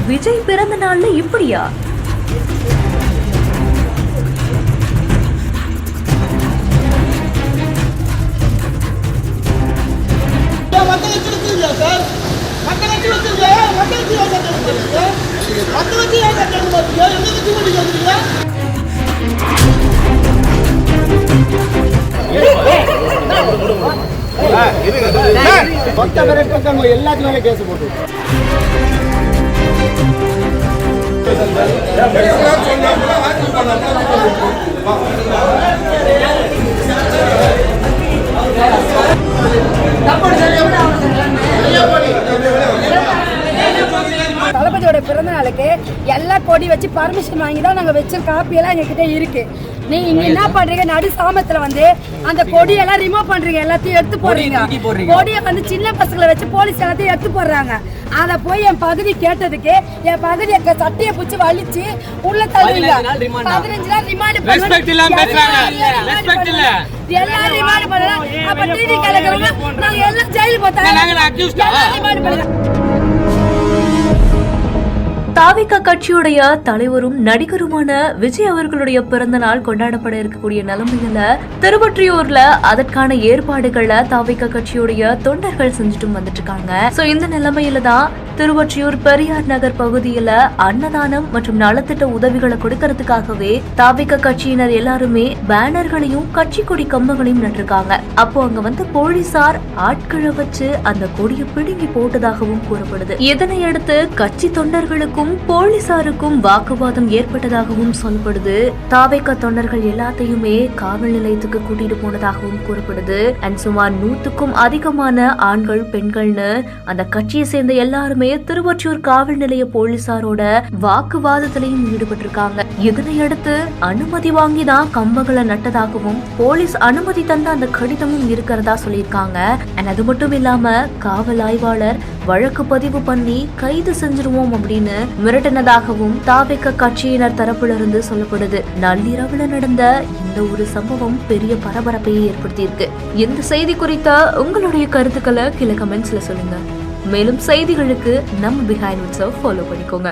விஜய் பிறந்த நாள்ல இப்படியா? எல்லாத்துக்குமே கேஸ் போட்டு தளபதியோட பிறந்த நாளுக்கு எல்லா கொடி வச்சு பர்மிஷன் வாங்கி தான் நாங்கள் வச்ச காப்பியெல்லாம் எங்ககிட்ட இருக்கு. நீங்க என்ன பண்றீங்க? நடு சாமத்துல வந்து அந்த கொடியெல்லாம் ரிமூவ் பண்றீங்க, எல்லாத்தையும் எடுத்து போடுறீங்க. கொடியை வந்து சின்ன பசங்களை வச்சு போலீஸ் எல்லாத்தையும் எடுத்து போடுறாங்க. அதை போய் என் பகுதி கேட்டதுக்கு என் பகுதி சட்டையை பிடிச்சி வலிச்சு உள்ள தள்ளுவீங்க. 15 நாள் ரிமாண்ட் எல்லாரும் ரிமாண்ட் பண்ணலாம். அப்ப டிவி கலக்கிறவங்க நாங்க எல்லாம் ஜெயிலுக்கு போட்டாங்க. தாவிக கட்சியுடைய தலைவரும் நடிகருமான விஜய் அவர்களுடைய பிறந்த நாள் கொண்டாடப்பட இருக்கக்கூடிய நிலைமையில திருவொற்றியூர்ல அதற்கான ஏற்பாடுகளை தாவிக கட்சியுடைய தொண்டர்கள் செஞ்சுட்டு வந்துட்டு இருக்காங்க. சோ இந்த நிலைமையில தான் திருவொற்றியூர் பெரியார் நகர் பகுதியில அன்னதானம் மற்றும் நலத்திட்ட உதவிகளை கொடுக்கறதுக்காகவே தாவிக கட்சியினர் எல்லாருமே பேனர்களையும் கட்சி கொடி கம்பங்களையும் நட்டிருக்காங்க. அப்போ அங்க வந்து போலீசார் ஆட்களை வச்சு அந்த கொடியை பிடுங்கி போட்டதாகவும் கூறப்படுது. இதனையடுத்து கட்சி தொண்டர்களுக்கும் போலீசாருக்கும் வாக்குவாதம் ஏற்பட்டதாகவும் சொல்லப்படுது. தாவேக தொண்டர்கள் எல்லாத்தையுமே காவல் நிலையத்துக்கு கூட்டிட்டு போனதாகவும் கூறப்படுது. அண்ட் சுமார் 100க்கும் அதிகமான ஆண்கள் பெண்கள்னு அந்த கட்சியை சேர்ந்த எல்லாருமே திருவொற்றியூர் காவல் நிலைய போலீசாரோட வாக்குவாதத்திலையும் ஈடுபட்டிருக்காங்க. இதனையடுத்து அனுமதி வாங்கிதான் கம்பங்களை நட்டதாகவும் போலீஸ் அனுமதி தந்த அந்த கடிதமும் இருக்கிறதா சொல்லியிருக்காங்க. அண்ட் அது மட்டும் இல்லாம காவல் ஆய்வாளர் வழக்கு பதிவு பண்ணி கைது செஞ்சிருவோம் அப்படின்னு மிரட்டினதாகவும் தாவேக கட்சியினர் தரப்புல இருந்து சொல்லப்படுது. நள்ளிரவுல நடந்த இந்த ஒரு சம்பவம் பெரிய பரபரப்பையை ஏற்படுத்தியிருக்கு. இந்த செய்தி குறித்த உங்களுடைய கருத்துக்களை கீழே கமெண்ட்ஸ்ல சொல்லுங்க. மேலும் செய்திகளுக்கு நம்ம பிஹைண்ட் ஃபாலோ பண்ணிக்கோங்க.